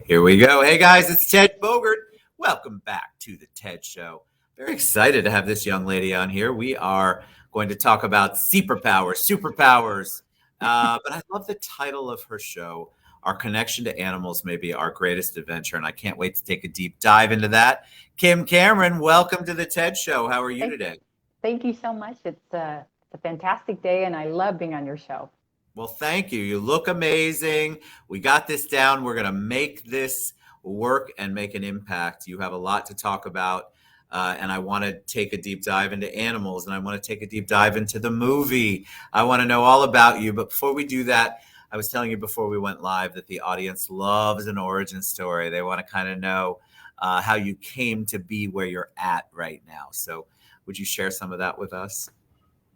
Here we go. Hey guys, it's Ted Bogert. Welcome back to the TED Show. Very excited to have this young lady on here. We are going to talk about Seaper Powers, superpowers. But I love the title of her show. Our connection to animals may be our greatest adventure, and I can't wait to take a deep dive into that. Kim Cameron, welcome to the TED Show. How are you today? Thank you so much. It's a fantastic day, and I love being on your show. Well, thank you. You look amazing. We got this down. We're going to make this work and make an impact. You have a lot to talk about. And I want to take a deep dive into animals, and I want to take a deep dive into the movie. I want to know all about you. But before we do that, I was telling you before we went live that the audience loves an origin story. They want to kind of know how you came to be where you're at right now. So would you share some of that with us?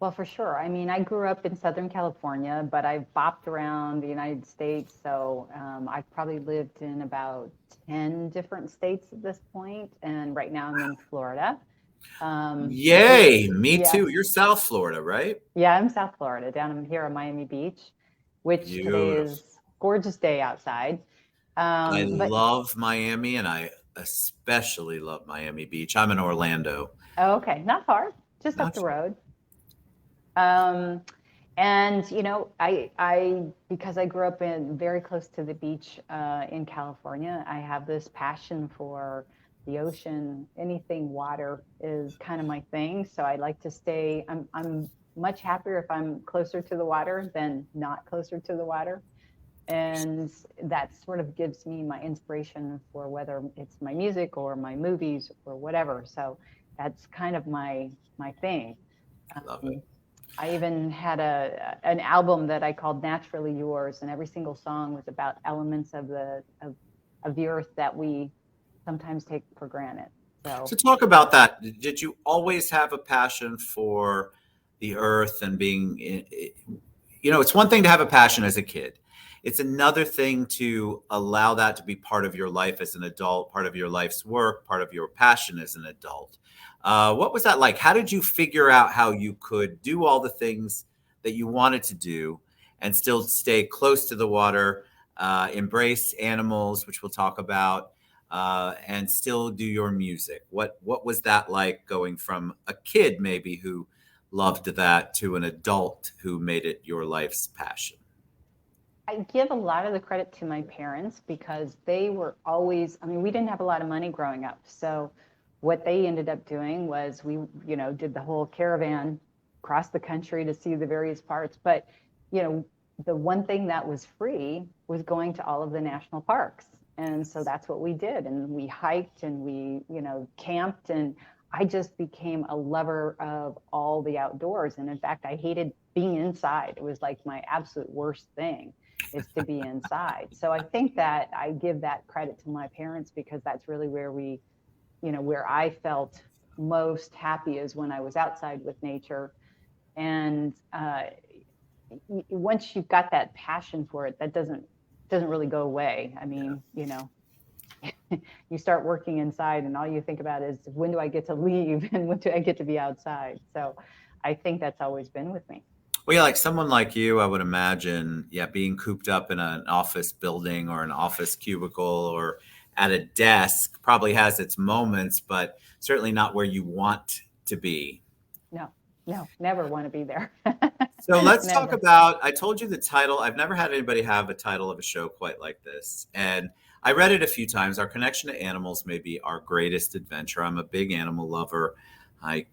Well, for sure. I mean, I grew up in Southern California, but I've bopped around the United States. So I've probably lived in about 10 different states at this point, and right now I'm in Florida. Yay, me Yeah, too. You're South Florida, right? yeah, I'm South Florida, down here on Miami Beach, which today Beautiful. is gorgeous day outside. I But love Miami, and I especially love Miami Beach. I'm in Orlando. oh, okay, not far, just up Not the far. road. Um, and I because I grew up in very close to the beach in California, I have this passion for the ocean. Anything water is kind of my thing. So I like to stay. I'm much happier if I'm closer to the water than not closer to the water. And that sort of gives me my inspiration for whether it's my music or my movies or whatever. So that's kind of my thing. Love it. Um, I even had an album that I called Naturally Yours, and every single song was about elements of the earth that we sometimes take for granted. So So talk about that. Did you always have a passion for the earth and it's one thing to have a passion as a kid. It's another thing to allow that to be part of your life as an adult, part of your life's work, part of your passion as an adult. What was that like? How did you figure out how you could do all the things that you wanted to do and still stay close to the water, embrace animals, which we'll talk about, and still do your music? What was that like going from a kid maybe who loved that to an adult who made it your life's passion? I give a lot of the credit to my parents because they were always, I mean, we didn't have a lot of money growing up. So what they ended up doing was we did the whole caravan across the country to see the various parts. But, you know, the one thing that was free was going to all of the national parks. And so that's what we did. And we hiked and we camped. And I just became a lover of all the outdoors. And in fact, I hated being inside. It was like my absolute worst thing is to be inside. So I think that I give that credit to my parents because that's really where I felt most happy is when I was outside with nature. And once you've got that passion for it, that doesn't really go away. I Yeah. mean, you start working inside and all you think about is when do I get to leave and when do I get to be outside? So I think that's always been with me. Well, yeah, like someone like you, I would imagine, yeah, being cooped up in an office building or an office cubicle or at a desk probably has its moments, but certainly not where you want to be. No, no, never want to be there. So let's talk Never. about. I told you the title. I've never had anybody have a title of a show quite like this. And I read it a few times. Our connection to animals may be our greatest adventure. I'm a big animal lover. I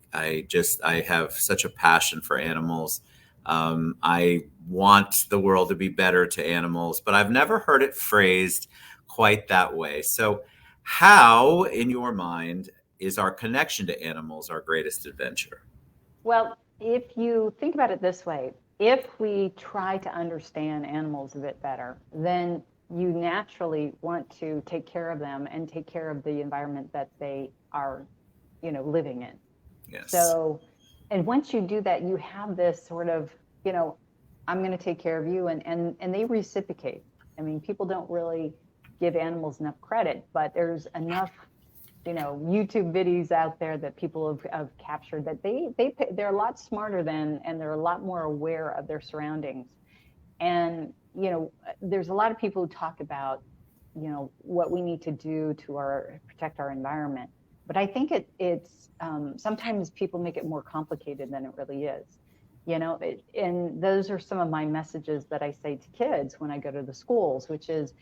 have such a passion for animals. I want the world to be better to animals, but I've never heard it phrased quite that way. So, how, in your mind, is our connection to animals our greatest adventure? Well, if you think about it this way, if we try to understand animals a bit better, then you naturally want to take care of them and take care of the environment that they are, living in. Yes. So, and once you do that, you have this sort of, you know, I'm going to take care of you, and they reciprocate. I mean, people don't really give animals enough credit, but there's enough, YouTube videos out there that people have captured that they're a lot smarter than, and they're a lot more aware of their surroundings. And there's a lot of people who talk about what we need to do to protect our environment. But I think it's sometimes people make it more complicated than it really is. And those are some of my messages that I say to kids when I go to the schools, which is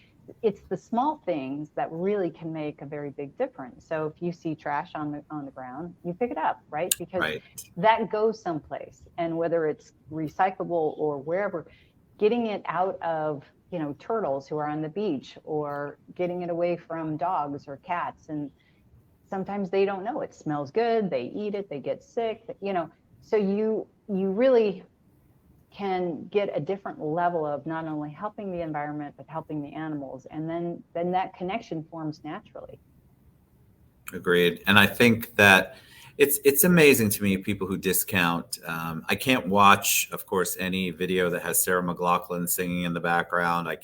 it's the small things that really can make a very big difference. So if you see trash on the ground, you pick it up, right? Because Right. that goes someplace. And whether it's recyclable or wherever, getting it out of, turtles who are on the beach, or getting it away from dogs or cats. And sometimes they don't know. It smells good. They eat it. They get sick, So you really can get a different level of not only helping the environment, but helping the animals. And then that connection forms naturally. Agreed. And I think that it's amazing to me, people who discount. I can't watch, of course, any video that has Sarah McLachlan singing in the background. I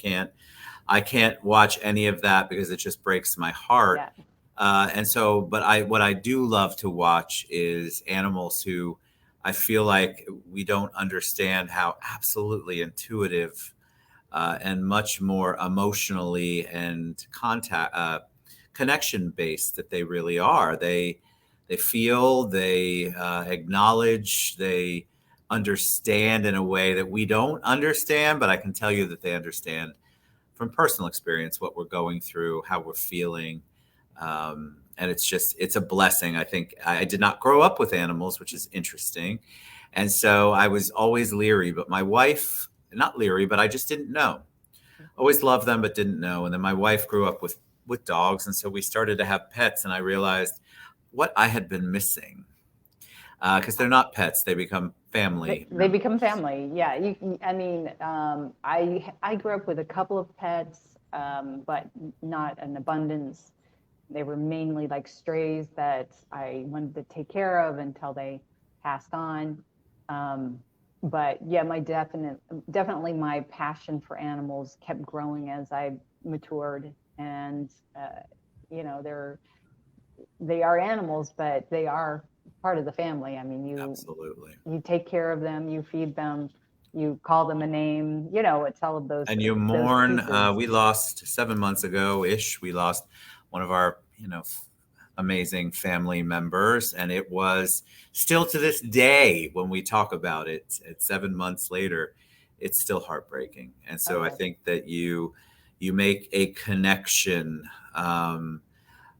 can't watch any of that because it just breaks my heart. Yeah. And so, but what I do love to watch is animals who I feel like we don't understand how absolutely intuitive and much more emotionally and connection based that they really are. They feel, they acknowledge, they understand in a way that we don't understand. But I can tell you that they understand from personal experience what we're going through, how we're feeling. And it's a blessing. I think I did not grow up with animals, which is interesting. And so I was always leery, but my wife, not leery, but I just didn't know. Always loved them, but didn't know. And then my wife grew up with dogs. And so we started to have pets, and I realized what I had been missing. Because they're not pets, they become family. They become family. Yeah. I grew up with a couple of pets, but not an abundance. They were mainly like strays that I wanted to take care of until they passed on. But yeah, definitely my passion for animals kept growing as I matured. And they are animals, but they are part of the family. I mean, Absolutely. You take care of them, you feed them, you call them a name. It's all of those. And you mourn. We lost 7 months ago ish. We lost one of our amazing family members, and it was still to this day when we talk about it at 7 months later, it's still heartbreaking. And so I think that you make a connection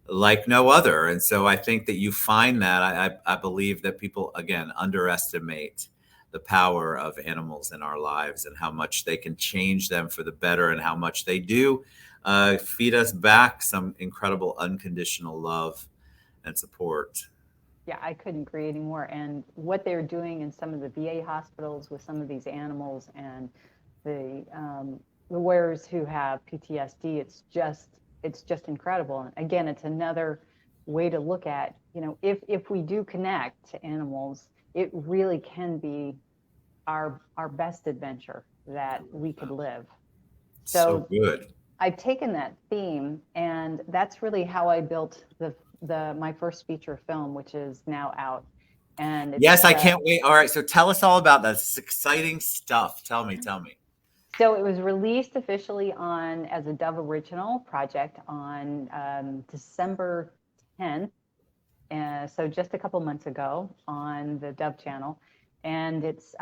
like no other. And so I think that you find that I believe that people again underestimate the power of animals in our lives and how much they can change them for the better, and how much they do feed us back some incredible unconditional love and support. Yeah, I couldn't agree anymore. And what they're doing in some of the VA hospitals with some of these animals, and the warriors who have PTSD, it's just incredible. And again, it's another way to look at, if we do connect to animals, it really can be our best adventure that we could live. So good. I've taken that theme, and that's really how I built my first feature film, which is now out. And yes, I can't wait. All right, so tell us all about that. This is exciting stuff. Tell me. So it was released officially as a Dove Original project on December 10th. So just a couple months ago on the Dove channel. And it's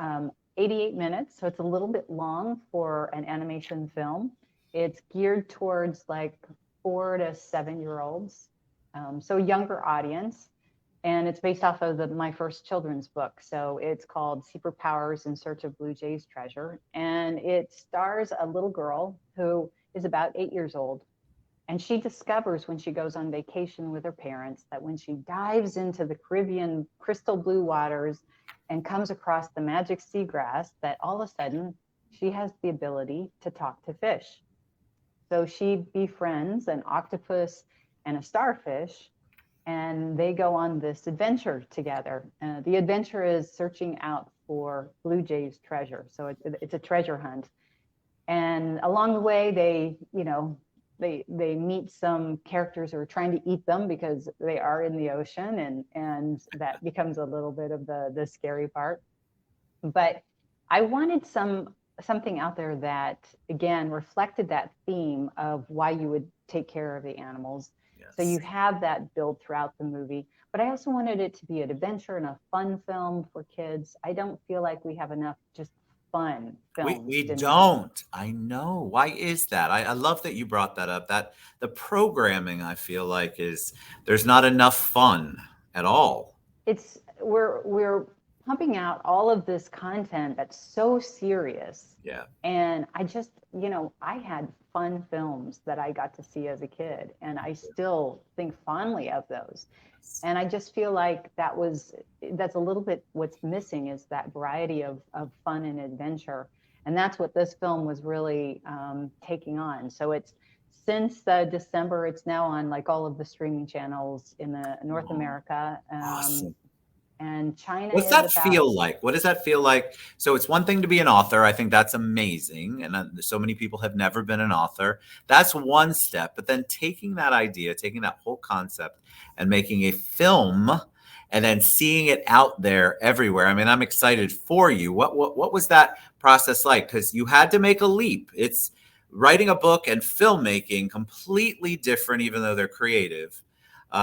88 minutes, so it's a little bit long for an animation film. It's geared towards like 4 to 7 year olds, so younger audience. And it's based off of my first children's book. So it's called Seaper Powers in Search of Blue Jay's Treasure. And it stars a little girl who is about 8 years old. And she discovers when she goes on vacation with her parents that when she dives into the Caribbean crystal blue waters and comes across the magic seagrass, that all of a sudden she has the ability to talk to fish. So she befriends an octopus and a starfish, and they go on this adventure together. The adventure is searching out for Blue Jay's treasure. So it's a treasure hunt. And along the way, they meet some characters who are trying to eat them because they are in the ocean, and that becomes a little bit of the scary part. But I wanted something out there that again reflected that theme of why you would take care of the animals. So Yes. you have that build throughout the movie. But I also wanted it to be an adventure and a fun film for kids. I don't feel like we have enough just fun films We to don't. I know. Why is that? I love that you brought that up. That the programming, I feel like, is there's not enough fun at all. it's we're pumping out all of this content that's so serious. Yeah. And I just, I had fun films that I got to see as a kid, and I still think fondly of those. And I just feel like that's a little bit what's missing, is that variety of fun and adventure. And that's what this film was really taking on. So it's since December, it's now on like all of the streaming channels in the North Oh, America. awesome. And China What's is that about, feel like? What does that feel like? So it's one thing to be an author. I think that's amazing. And so many people have never been an author. That's one step. But then taking that idea, taking that whole concept and making a film and then seeing it out there everywhere. I mean, I'm excited for you. What was that process like? Because you had to make a leap. It's writing a book and filmmaking, completely different, even though they're creative,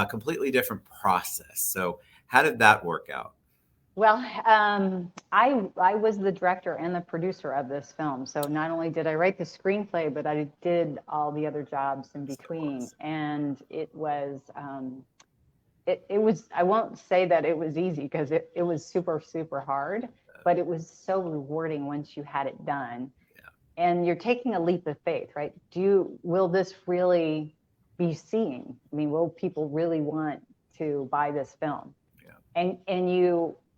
completely different process. So how did that work out? well, I was the director and the producer of this film. So not only did I write the screenplay, but I did all the other jobs in between. And it was, I won't say that it was easy, because it was super, super hard, but it was so rewarding once you had it done. And you're taking a leap of faith, right? Will this really be seen? I mean, will people really want to buy this film? Yeah. And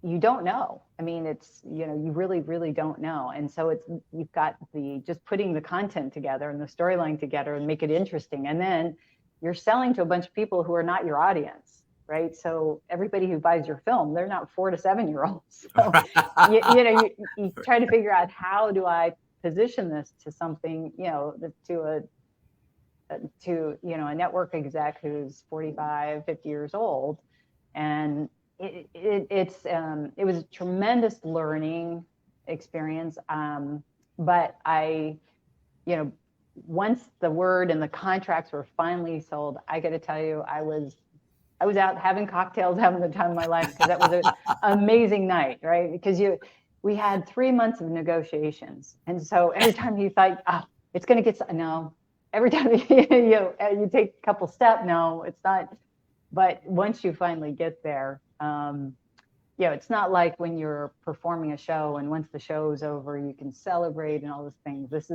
you don't know. I mean, it's, you really, really don't know. And so you've got just putting the content together and the storyline together and make it interesting. And then you're selling to a bunch of people who are not your audience, right? So everybody who buys your film, they're not 4 to 7-year-olds. So, you try to figure out, how do I position this to something, to a network exec who's 45, 50 years old. And it was a tremendous learning experience. But once the word and the contracts were finally sold, I got to tell you, I was out having cocktails, having the time of my life, because that was an amazing night, right? Because we had 3 months of negotiations, and so every time you thought, oh, it's going to get, no, every time you take a couple steps, no, it's not. But once you finally get there, it's not like when you're performing a show and once the show's over, you can celebrate and all those things. This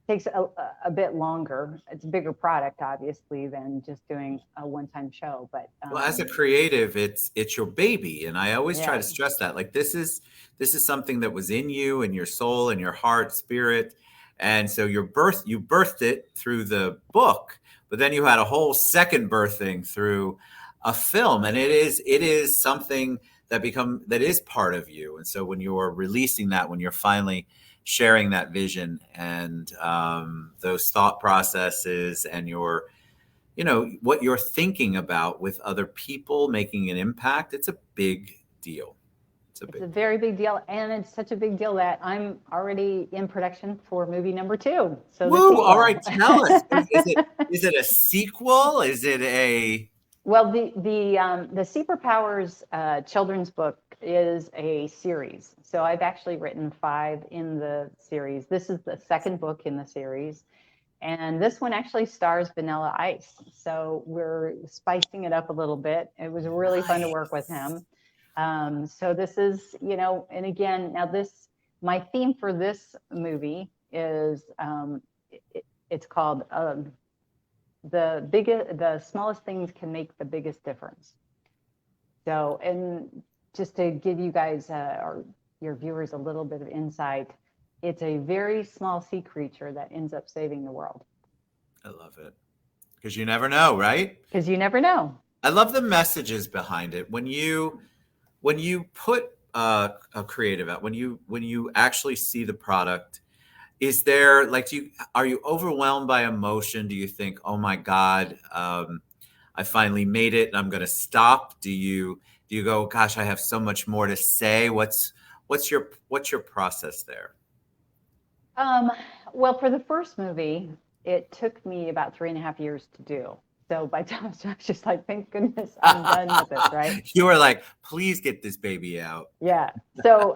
takes a bit longer. It's a bigger product, obviously, than just doing a one-time show. But well, as a creative, it's your baby, and I always try to yeah. stress that. Like, this is something that was in you and your soul and your heart, spirit, and so you birthed it through the book, but then you had a whole second birthing through a film, and it is something that is part of you. And so when you're releasing that, when you're finally sharing that vision and those thought processes and what you're thinking about with other people, making an impact, it's a big deal. It's a very big deal, and it's such a big deal that I'm already in production for movie number 2. So Woo! All right, tell us. Is it a sequel? Is it a? Well, the Seaper Powers children's book is a series. So I've actually written 5 in the series. This is the second book in the series. And this one actually stars Vanilla Ice. So we're spicing it up a little bit. It was really fun to work with him. So this is, and again, now my theme for this movie is, it's called the smallest things can make the biggest difference. So, and just to give you guys or your viewers a little bit of insight, it's a very small sea creature that ends up saving the world. I love it, because you never know, right? Because you never know. I love the messages behind it. When you put a creative out, when you actually see the product, is there, like, are you overwhelmed by emotion? Do you think, oh my God, I finally made it and I'm going to stop? Do you go, gosh, I have so much more to say? What's your process there? Well, for the first movie, it took me about 3.5 years to do. So by the time I was just like, thank goodness I'm done with it, right? You were like, please get this baby out. Yeah. So,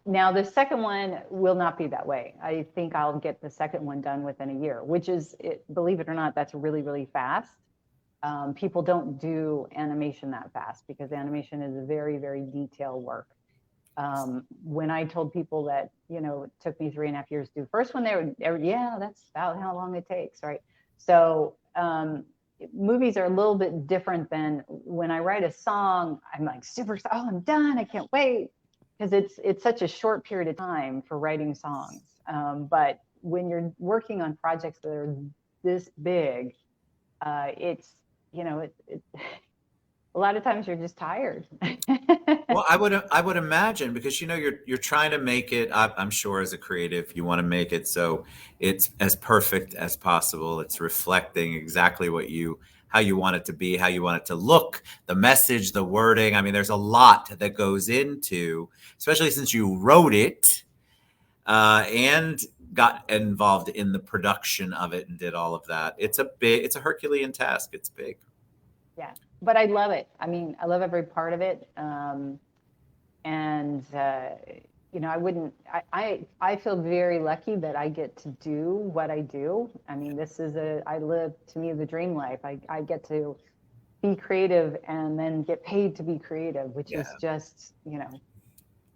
now the second one will not be that way. I think I'll get the second one done within a year, which is, believe it or not, that's really, really fast. People don't do animation that fast because animation is very, very detailed work. When I told people that, it took me 3.5 years to do the first one, they were, yeah, that's about how long it takes, right? So movies are a little bit different than when I write a song. I'm like super, oh, I'm done, I can't wait, because it's such a short period of time for writing songs. But when you're working on projects that are this big, it's a lot of times you're just tired. Well, I would imagine, because you're trying to make it. I'm sure as a creative, you want to make it so it's as perfect as possible. It's reflecting exactly how you want it to be, how you want it to look, the message, the wording. I mean, there's a lot that goes into, especially since you wrote it and got involved in the production of it and did all of that. It's a Herculean task. It's big. Yeah, but I love it. I mean, I love every part of it. I feel very lucky that I get to do what I do. I mean, I live, to me, the dream life. I get to be creative and then get paid to be creative, which is just,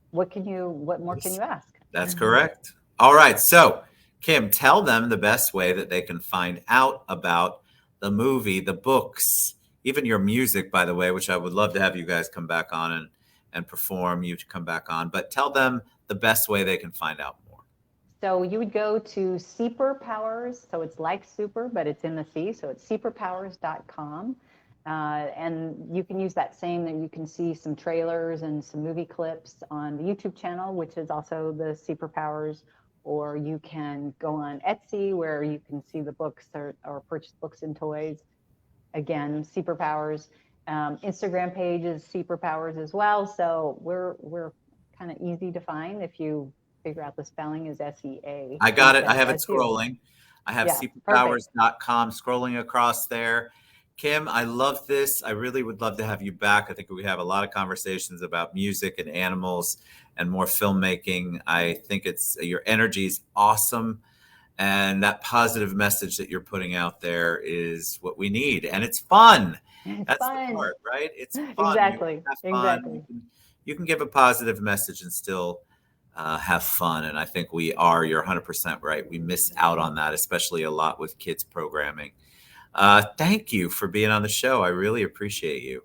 what more can you ask? That's correct. All right. So, Kim, tell them the best way that they can find out about the movie, the books, even your music, by the way, which I would love to have you guys come back on and perform, you to come back on. But tell them the best way they can find out more. So you would go to Seaper Powers. So it's like super, but it's in the sea. So it's seaperpowers.com. And you can use that same, that you can see some trailers and some movie clips on the YouTube channel, which is also the Seaper Powers. Or you can go on Etsy, where you can see the books or purchase books and toys. Again, Seaper Powers. Instagram page is Seaper Powers as well. So we're kind of easy to find if you figure out the spelling is SEA. I got it. I have it scrolling. I have Yeah, seaperpowers.com scrolling across there. Kim, I love this. I really would love to have you back. I think we have a lot of conversations about music and animals and more filmmaking. I think your energy is awesome. And that positive message that you're putting out there is what we need. And it's fun. That's fun. The part, right? It's fun. Exactly. Exactly. You can give a positive message and still have fun. And I think you're 100% right. We miss out on that, especially a lot with kids programming. Thank you for being on the show. I really appreciate you.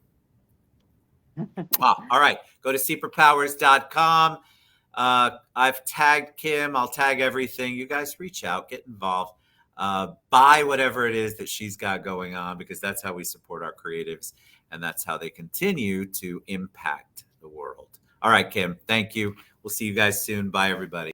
All right. Go to seaperpowers.com. I've tagged Kim. I'll tag everything. You guys reach out, get involved, buy whatever it is that she's got going on, because that's how we support our creatives, and that's how they continue to impact the world. All right, Kim, thank you. We'll see you guys soon. Bye, everybody.